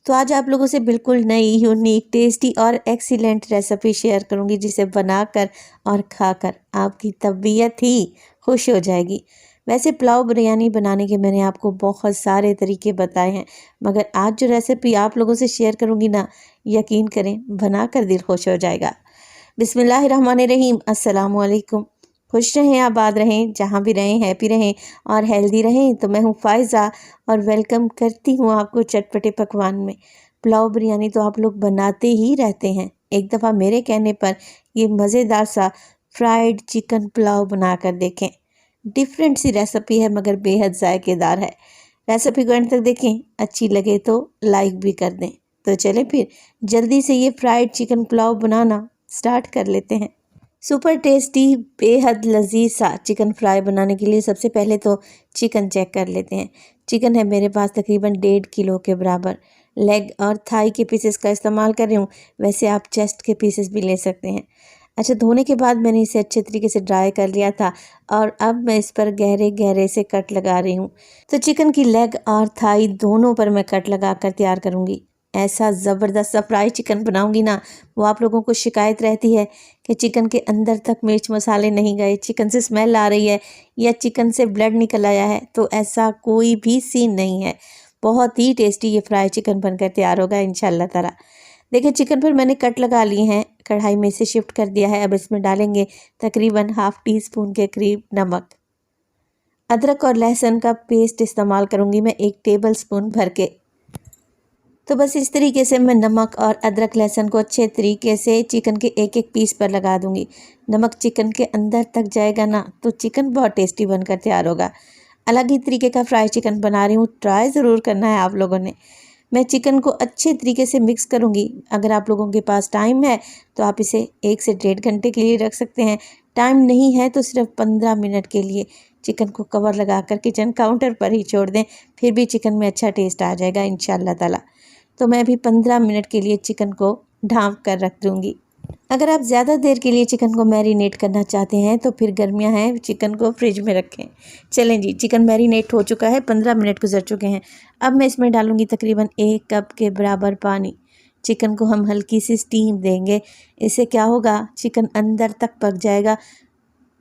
तो आज आप लोगों से बिल्कुल नई, यूनिक, टेस्टी और एक्सीलेंट रेसिपी शेयर करूंगी जिसे बनाकर और खाकर आपकी तबीयत ही खुश हो जाएगी। वैसे पुलाव बिरयानी बनाने के मैंने आपको बहुत सारे तरीके बताए हैं, मगर आज जो रेसिपी आप लोगों से शेयर करूंगी ना, यकीन करें बनाकर दिल खुश हो जाएगा। बिस्मिल्लाहिर्रहमानिर्रहीम, अस्सलाम वालेकुम। खुश रहें, आबाद रहें, जहाँ भी रहें हैप्पी रहें और हेल्दी रहें। तो मैं हूँ फ़ायज़ा और वेलकम करती हूँ आपको चटपटे पकवान में। पुलाव बिरयानी तो आप लोग बनाते ही रहते हैं, एक दफ़ा मेरे कहने पर ये मज़ेदार सा फ्राइड चिकन पुलाव बना कर देखें। डिफरेंट सी रेसिपी है मगर बेहद जायकेदार है। रेसिपी को एंड तक देखें, अच्छी लगे तो लाइक भी कर दें। तो चलें फिर जल्दी से ये फ्राइड चिकन पुलाव बनाना स्टार्ट कर लेते हैं। सुपर टेस्टी, बेहद लजीज सा चिकन फ्राई बनाने के लिए सबसे पहले तो चिकन चेक कर लेते हैं। चिकन है मेरे पास तकरीबन 1.5 किलो के बराबर। लेग और थाई के पीसेस का इस्तेमाल कर रही हूँ, वैसे आप चेस्ट के पीसेस भी ले सकते हैं। अच्छा, धोने के बाद मैंने इसे अच्छे तरीके से ड्राई कर लिया था और अब मैं इस पर गहरे गहरे से कट लगा रही हूँ। तो चिकन की लेग और थाई दोनों पर मैं कट लगा कर तैयार करूँगी। ऐसा ज़बरदस्त सा फ्राई चिकन बनाऊंगी ना, वो आप लोगों को शिकायत रहती है कि चिकन के अंदर तक मिर्च मसाले नहीं गए, चिकन से स्मेल आ रही है या चिकन से ब्लड निकल आया है, तो ऐसा कोई भी सीन नहीं है। बहुत ही टेस्टी ये फ्राई चिकन बनकर तैयार होगा इंशाल्लाह ताला। देखिए, चिकन पर मैंने कट लगा लिए हैं, कढ़ाई में से शिफ्ट कर दिया है। अब इसमें डालेंगे तकरीबन ½ टीस्पून के करीब नमक। अदरक और लहसुन का पेस्ट इस्तेमाल करूँगी मैं 1 टेबल स्पून भर के। तो बस इस तरीके से मैं नमक और अदरक लहसुन को अच्छे तरीके से चिकन के एक एक पीस पर लगा दूंगी। नमक चिकन के अंदर तक जाएगा ना, तो चिकन बहुत टेस्टी बनकर तैयार होगा। अलग ही तरीके का फ्राई चिकन बना रही हूँ, ट्राई ज़रूर करना है आप लोगों ने। मैं चिकन को अच्छे तरीके से मिक्स करूँगी। अगर आप लोगों के पास टाइम है तो आप इसे 1 से 1.5 घंटे के लिए रख सकते हैं। टाइम नहीं है तो सिर्फ 15 मिनट के लिए चिकन को कवर लगा कर किचन काउंटर पर ही छोड़ दें, फिर भी चिकन में अच्छा टेस्ट आ जाएगा इंशाल्लाह ताला। तो मैं अभी 15 मिनट के लिए चिकन को ढाँप कर रख दूँगी। अगर आप ज़्यादा देर के लिए चिकन को मैरिनेट करना चाहते हैं तो फिर गर्मियां हैं, चिकन को फ्रिज में रखें। चलें जी, चिकन मैरिनेट हो चुका है, 15 मिनट गुजर चुके हैं। अब मैं इसमें डालूँगी तकरीबन 1 कप के बराबर पानी। चिकन को हम हल्की सी स्टीम देंगे। इससे क्या होगा, चिकन अंदर तक पक जाएगा।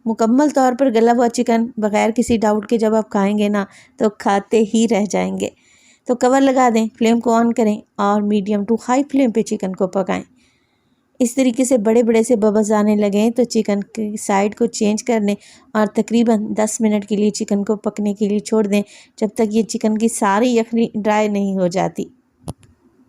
मुकम्मल तौर पर गला हुआ चिकन बग़ैर किसी डाउट के जब आप खाएँगे ना, तो खाते ही रह जाएंगे। तो कवर लगा दें, फ्लेम को ऑन करें और मीडियम टू हाई फ्लेम पे चिकन को पकाएं। इस तरीके से बड़े बड़े से बबल्स आने लगें तो चिकन की साइड को चेंज कर दें और तकरीबन 10 मिनट के लिए चिकन को पकने के लिए छोड़ दें, जब तक ये चिकन की सारी यखनी ड्राई नहीं हो जाती।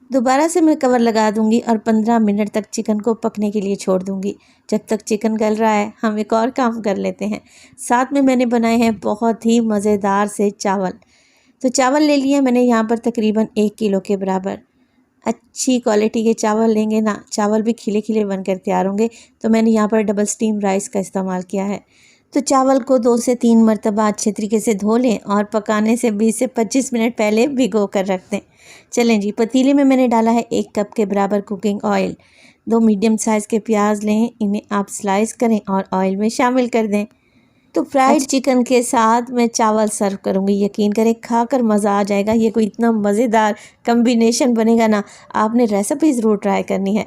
दोबारा से मैं कवर लगा दूंगी और 15 मिनट तक चिकन को पकने के लिए छोड़ दूंगी। जब तक चिकन गल रहा है, हम एक और काम कर लेते हैं। साथ में मैंने बनाए हैं बहुत ही मज़ेदार से चावल। तो चावल ले लिए मैंने यहाँ पर तकरीबन 1 किलो के बराबर। अच्छी क्वालिटी के चावल लेंगे ना, चावल भी खिले खिले बनकर तैयार होंगे। तो मैंने यहाँ पर डबल स्टीम राइस का इस्तेमाल किया है। तो चावल को 2 से 3 मरतबा अच्छे तरीके से धो लें और पकाने से 20 से 25 मिनट पहले भिगो कर रख दें। चलें जी, पतीले में मैंने डाला है 1 कप के बराबर कुकिंग ऑयल। 2 मीडियम साइज़ के प्याज लें, इन्हें आप स्लाइस करें और ऑयल में शामिल कर दें। तो फ्राइड चिकन के साथ मैं चावल सर्व करूँगी। यकीन करें, खाकर मज़ा आ जाएगा। ये कोई इतना मज़ेदार कम्बिनेशन बनेगा ना, आपने रेसिपी ज़रूर ट्राई करनी है।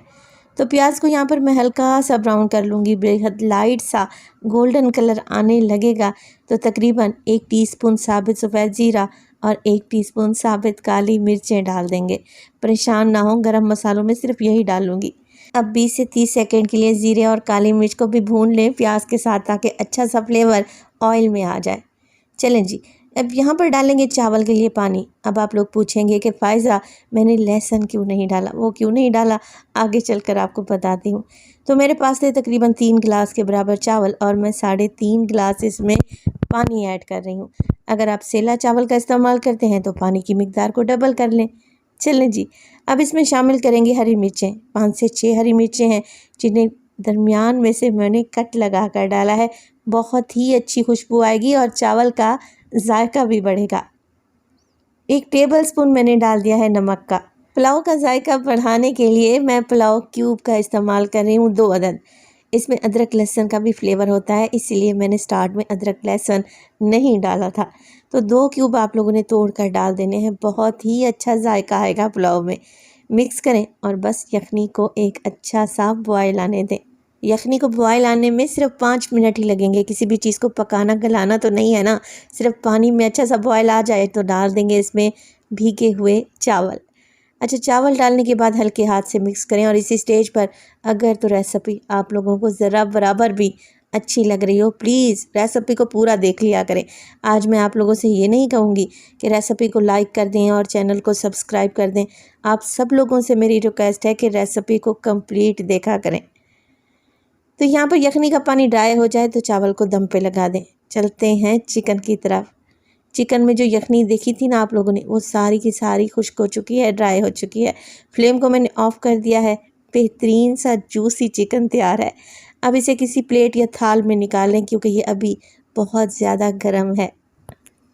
तो प्याज को यहाँ पर मैं हल्का सा ब्राउन कर लूँगी, बेहद लाइट सा गोल्डन कलर आने लगेगा तो तकरीबन 1 टीस्पून साबित सफ़ेद ज़ीरा और 1 टीस्पून साबित काली मिर्चें डाल देंगे। परेशान ना हो, गरम मसालों में सिर्फ यही डालूँगी। अब 20 से 30 सेकंड के लिए ज़ीरे और काली मिर्च को भी भून लें प्याज के साथ, ताकि अच्छा सा फ्लेवर ऑयल में आ जाए। चलें जी, अब यहाँ पर डालेंगे चावल के लिए पानी। अब आप लोग पूछेंगे कि फ़ायज़ा, मैंने लहसुन क्यों नहीं डाला, वो क्यों नहीं डाला, आगे चलकर आपको बताती हूँ। तो मेरे पास थे तकरीबन 3 गिलास के बराबर चावल और मैं 3.5 गिलास इसमें पानी ऐड कर रही हूँ। अगर आप सेला चावल का इस्तेमाल करते हैं तो पानी की मिकदार को डबल कर लें। चलें जी, अब इसमें शामिल करेंगे हरी मिर्चें। 5 से 6 हरी मिर्चें हैं, जिन्हें दरमियान में से मैंने कट लगा कर डाला है। बहुत ही अच्छी खुशबू आएगी और चावल का जायका भी बढ़ेगा। 1 टेबल स्पून मैंने डाल दिया है नमक का। पुलाव का जायका बढ़ाने के लिए मैं पुलाव क्यूब का इस्तेमाल कर रही हूँ 2 अदद। इसमें अदरक लहसुन का भी फ्लेवर होता है, इसीलिए मैंने स्टार्ट में अदरक लहसुन नहीं डाला था। तो 2 क्यूब आप लोगों ने तोड़ कर डाल देने हैं। बहुत ही अच्छा जायका आएगा पुलाव में। मिक्स करें और बस यखनी को एक अच्छा सा बॉयल आने दें। यखनी को बॉयल आने में सिर्फ 5 मिनट ही लगेंगे। किसी भी चीज़ को पकाना गलाना तो नहीं है ना। सिर्फ पानी में अच्छा सा बॉयल आ जाए तो डाल देंगे इसमें भीगे हुए चावल। अच्छा, चावल डालने के बाद हल्के हाथ से मिक्स करें और इसी स्टेज पर अगर तो रेसिपी आप लोगों को ज़रा बराबर भी अच्छी लग रही हो, प्लीज़ रेसिपी को पूरा देख लिया करें। आज मैं आप लोगों से ये नहीं कहूँगी कि रेसिपी को लाइक कर दें और चैनल को सब्सक्राइब कर दें। आप सब लोगों से मेरी रिक्वेस्ट है कि रेसिपी को कंप्लीट देखा करें। तो यहाँ पर यखनी का पानी ड्राई हो जाए तो चावल को दम पे लगा दें। चलते हैं चिकन की तरफ। चिकन में जो यखनी देखी थी ना आप लोगों ने, वो सारी की सारी खुश्क हो चुकी है, ड्राई हो चुकी है। फ्लेम को मैंने ऑफ़ कर दिया है। बेहतरीन सा जूसी चिकन तैयार है। अब इसे किसी प्लेट या थाल में निकालें क्योंकि ये अभी बहुत ज़्यादा गर्म है।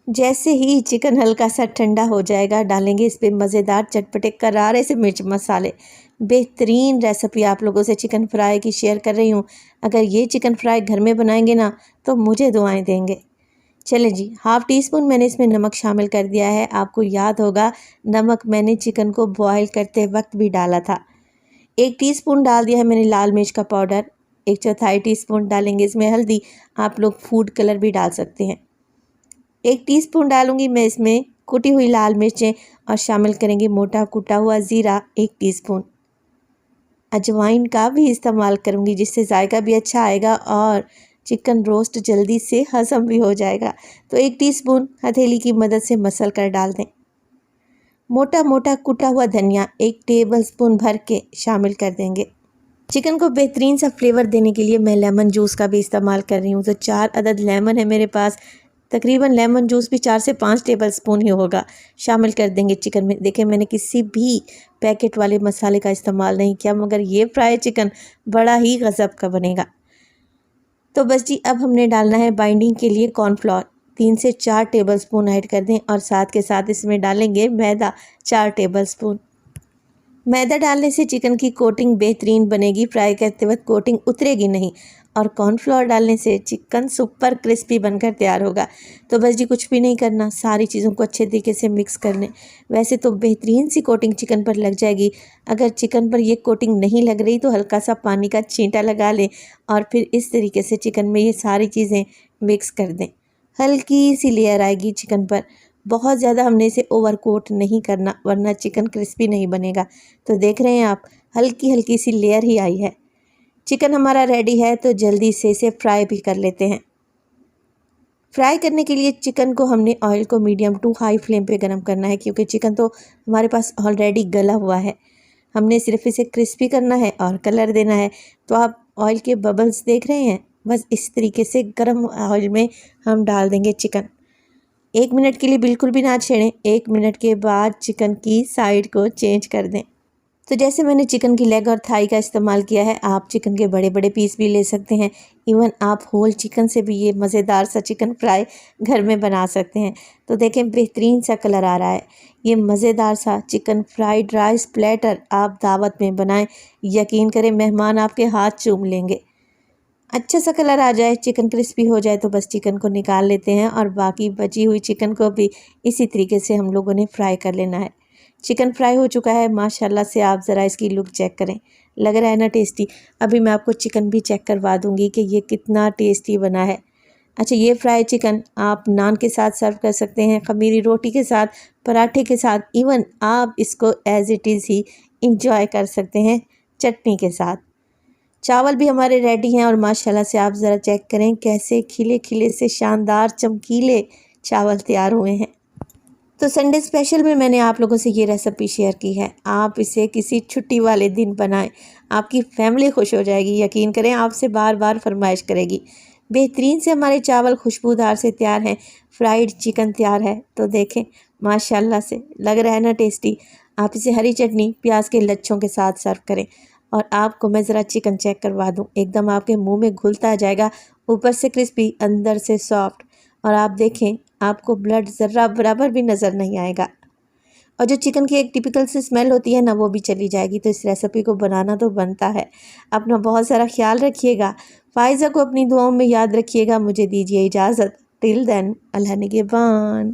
जैसे ही चिकन हल्का सा ठंडा हो जाएगा, डालेंगे इस पर मज़ेदार चटपटे करारे से मिर्च मसाले। बेहतरीन रेसिपी आप लोगों से चिकन फ्राई की शेयर कर रही हूँ। अगर ये चिकन फ्राई घर में बनाएंगे ना तो मुझे दुआएं देंगे। चलें जी, हाफ़ टी स्पून मैंने इसमें नमक शामिल कर दिया है। आपको याद होगा नमक मैंने चिकन को बॉयल करते वक्त भी डाला था। 1 टीस्पून डाल दिया है मैंने लाल मिर्च का पाउडर। 1/4 टीस्पून डालेंगे इसमें हल्दी। आप लोग फूड कलर भी डाल सकते हैं। 1 टीस्पून डालूंगी मैं इसमें कुटी हुई लाल मिर्चें और शामिल करेंगे मोटा कुटा हुआ ज़ीरा 1 टीस्पून। अजवाइन का भी इस्तेमाल करूंगी जिससे जायका भी अच्छा आएगा और चिकन रोस्ट जल्दी से हज़म भी हो जाएगा। तो 1 टीस्पून हथेली की मदद से मसल कर डाल दें। मोटा मोटा कुटा हुआ धनिया 1 टेबलस्पून भर के शामिल कर देंगे। चिकन को बेहतरीन सा फ्लेवर देने के लिए मैं लेमन जूस का भी इस्तेमाल कर रही हूँ। तो 4 अदद लेमन है मेरे पास। तकरीबन लेमन जूस भी 4 से 5 टेबलस्पून ही होगा। शामिल कर देंगे चिकन में। देखिए मैंने किसी भी पैकेट वाले मसाले का इस्तेमाल नहीं किया, मगर ये फ्राई चिकन बड़ा ही गज़ब का बनेगा। तो बस जी, अब हमने डालना है बाइंडिंग के लिए कॉर्नफ्लोर। 3 से 4 टेबलस्पून ऐड कर दें और साथ के साथ इसमें डालेंगे मैदा 4 टेबलस्पून। मैदा डालने से चिकन की कोटिंग बेहतरीन बनेगी। फ्राई करते वक्त कोटिंग उतरेगी नहीं और कॉर्नफ्लोर डालने से चिकन सुपर क्रिस्पी बनकर तैयार होगा। तो बस जी, कुछ भी नहीं करना, सारी चीज़ों को अच्छे तरीके से मिक्स कर लें। वैसे तो बेहतरीन सी कोटिंग चिकन पर लग जाएगी। अगर चिकन पर ये कोटिंग नहीं लग रही तो हल्का सा पानी का छींटा लगा लें और फिर इस तरीके से चिकन में ये सारी चीज़ें मिक्स कर दें। हल्की सी लेयर आएगी चिकन पर। बहुत ज़्यादा हमने इसे ओवरकोट नहीं करना वरना चिकन क्रिस्पी नहीं बनेगा। तो देख रहे हैं आप, हल्की हल्की सी लेयर ही आई है। चिकन हमारा रेडी है तो जल्दी से इसे फ्राई भी कर लेते हैं। फ्राई करने के लिए चिकन को हमने ऑयल को मीडियम टू हाई फ्लेम पे गरम करना है क्योंकि चिकन तो हमारे पास ऑलरेडी गला हुआ है। हमने सिर्फ इसे क्रिस्पी करना है और कलर देना है। तो आप ऑयल के बबल्स देख रहे हैं, बस इस तरीके से गर्म ऑयल में हम डाल देंगे चिकन। 1 मिनट के लिए बिल्कुल भी ना छेड़ें। 1 मिनट के बाद चिकन की साइड को चेंज कर दें। तो जैसे मैंने चिकन की लेग और थाई का इस्तेमाल किया है, आप चिकन के बड़े बड़े पीस भी ले सकते हैं। इवन आप होल चिकन से भी ये मज़ेदार सा चिकन फ्राई घर में बना सकते हैं। तो देखें बेहतरीन सा कलर आ रहा है। ये मज़ेदार सा चिकन फ्राइड राइस प्लेटर आप दावत में बनाएं, यकीन करें मेहमान आपके हाथ चूम लेंगे। अच्छा सा कलर आ जाए, चिकन क्रिस्पी हो जाए तो बस चिकन को निकाल लेते हैं और बाकी बची हुई चिकन को भी इसी तरीके से हम लोगों ने फ्राई कर लेना है। चिकन फ्राई हो चुका है माशाल्लाह से। आप ज़रा इसकी लुक चेक करें, लग रहा है ना टेस्टी। अभी मैं आपको चिकन भी चेक करवा दूँगी कि ये कितना टेस्टी बना है। अच्छा, ये फ्राई चिकन आप नान के साथ सर्व कर सकते हैं, ख़मीरी रोटी के साथ, पराठे के साथ। इवन आप इसको as it is he enjoy कर सकते हैं चटनी के साथ। चावल भी हमारे रेडी हैं और माशाल्लाह से आप ज़रा चेक करें कैसे खिले खिले से शानदार चमकीले चावल तैयार हुए हैं। तो संडे स्पेशल में मैंने आप लोगों से ये रेसिपी शेयर की है। आप इसे किसी छुट्टी वाले दिन बनाएं, आपकी फैमिली खुश हो जाएगी। यकीन करें आपसे बार बार फरमाइश करेगी। बेहतरीन से हमारे चावल खुशबूदार से तैयार हैं। फ्राइड चिकन तैयार है। तो देखें माशाल्लाह से लग रहा है ना टेस्टी। आप इसे हरी चटनी प्याज के लच्छों के साथ सर्व करें। और आपको मैं ज़रा चिकन चेक करवा दूं, एकदम आपके मुंह में घुलता जाएगा, ऊपर से क्रिस्पी अंदर से सॉफ्ट। और आप देखें आपको ब्लड ज़र्रा बराबर भी नज़र नहीं आएगा और जो चिकन की एक टिपिकल सी स्मेल होती है ना, वो भी चली जाएगी। तो इस रेसिपी को बनाना तो बनता है। अपना बहुत सारा ख्याल रखिएगा। फ़ाइज़ा को अपनी दुआओं में याद रखिएगा। मुझे दीजिए इजाज़त। टिल देन अल्लाह निगहबान।